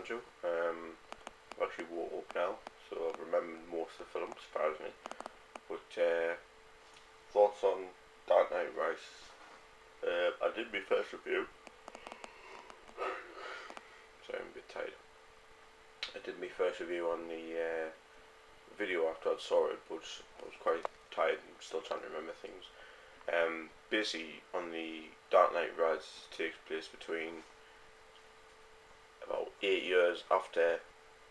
you. I've actually woke up now, so I've remembered most of the film, surprisingly. But thoughts on Dark Knight Rises. I did my first review. Sorry, I'm a bit tired. I did my first review on the video after I saw it, but I was quite tired and still trying to remember things. Basically, on the Dark Knight Rises takes place between about 8 years after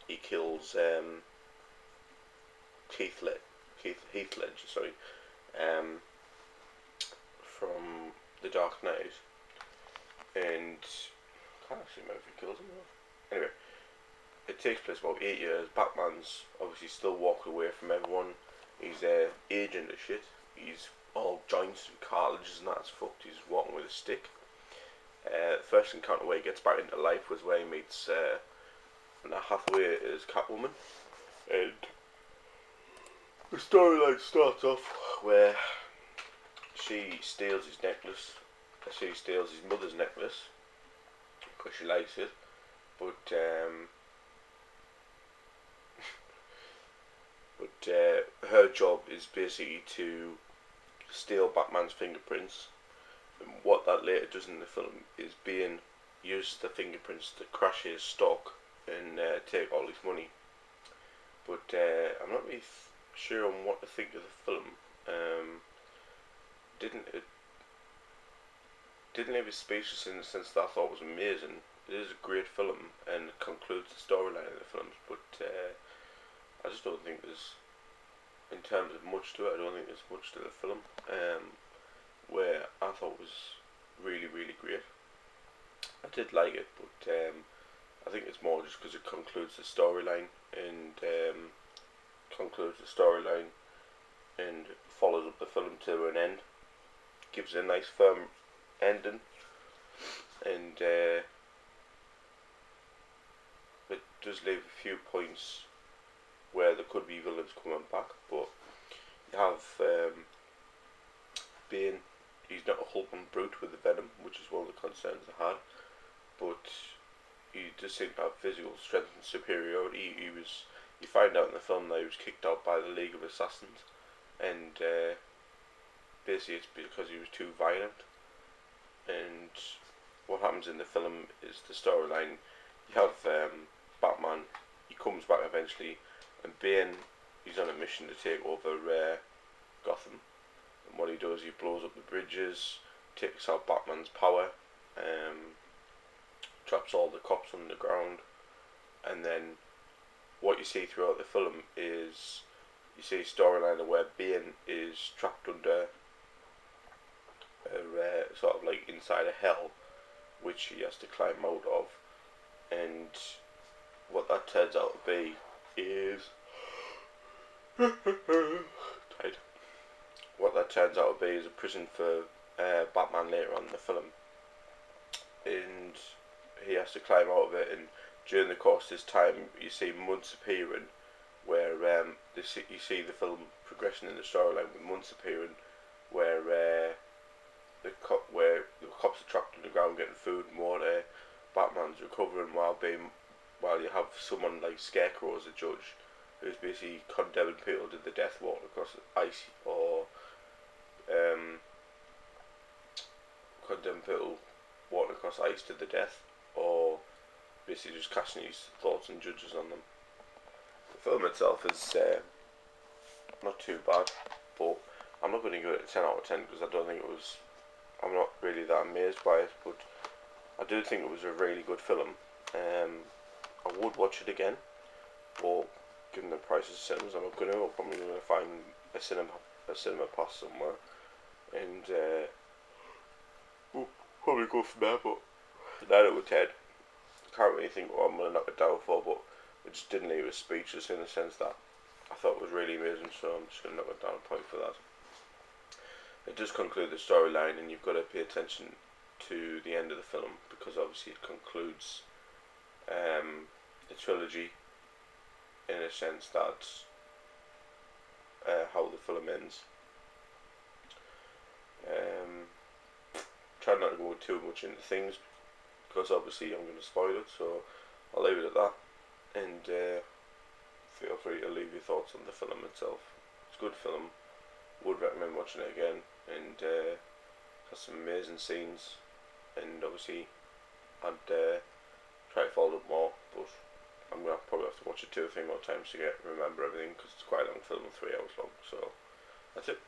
he kills Heath Ledger, sorry, from The Dark Knight, and I can't actually remember if he kills him or not. Anyway, it takes place about 8 years. Batman's obviously still walking away from everyone. He's aging to shit. He's all joints and cartilages and that's fucked. He's walking with a stick. The first encounter where he gets back into life was where he meets Anna Hathaway as Catwoman, and the storyline starts off where she steals his necklace. She steals his mother's necklace because she likes it, but her job is basically to steal Batman's fingerprints. And what that later does in the film is Bane uses the fingerprints to crash his stock and take all his money. But I'm not really sure on what to think of the film. Didn't leave it speechless in the sense that I thought it was amazing. It is a great film and it concludes the storyline of the films, but I just don't think there's, in terms of much to it, I don't think there's much to the film. Where I thought was really, really great. I did like it, but I think it's more just because it concludes the storyline and follows up the film to an end. Gives it a nice firm ending, and it does leave a few points where there could be villains coming back, but you have Bane. He's not a hulking brute with the venom, which is one of the concerns I had, but he does seem to have physical strength and superiority. You find out in the film that he was kicked out by the League of Assassins, and basically it's because he was too violent. And what happens in the film is the storyline. You have Batman. He comes back eventually, and Bane. He's on a mission to take over Gotham. And what he does, he blows up the bridges, takes out Batman's power, traps all the cops underground, and then what you see throughout the film is you see a storyline where Bane is trapped under sort of like inside a hell, which he has to climb out of, and what that turns out to be is tight. What that turns out to be is a prison for Batman later on in the film, and he has to climb out of it. And during the course of this time, you see months appearing, where you see the film progression in the storyline with months appearing, where the cops are trapped underground getting food and water. Batman's recovering while you have someone like Scarecrow as a judge, who's basically condemning people to the death walk across ice, or condemn people walking across ice to the death, or basically just casting his thoughts and judges on them. The film itself is not too bad, but I'm not going to give it a 10 out of 10 because I don't think it was. I'm not really that amazed by it, but I do think it was a really good film. I would watch it again, but given the price of cinemas, I'm not going to. I'm probably going to find a cinema pass somewhere, and we'll probably go from there. But 9 out of 10. I can't really think what I'm going to knock it down for, but it just didn't leave us speechless in the sense that I thought it was really amazing, so I'm just going to knock it down a point for that. It does conclude the storyline, and you've got to pay attention to the end of the film because obviously it concludes the trilogy in a sense that how the film ends. Try not to go too much into things because obviously I'm going to spoil it, so I'll leave it at that, and feel free to leave your thoughts on the film itself. It's a good film. Would recommend watching it again, and has some amazing scenes, and obviously I'd try to follow up more, but I'm gonna probably have to watch it 2 or 3 more times to remember everything, because it's quite a long film, 3 hours long. So that's it.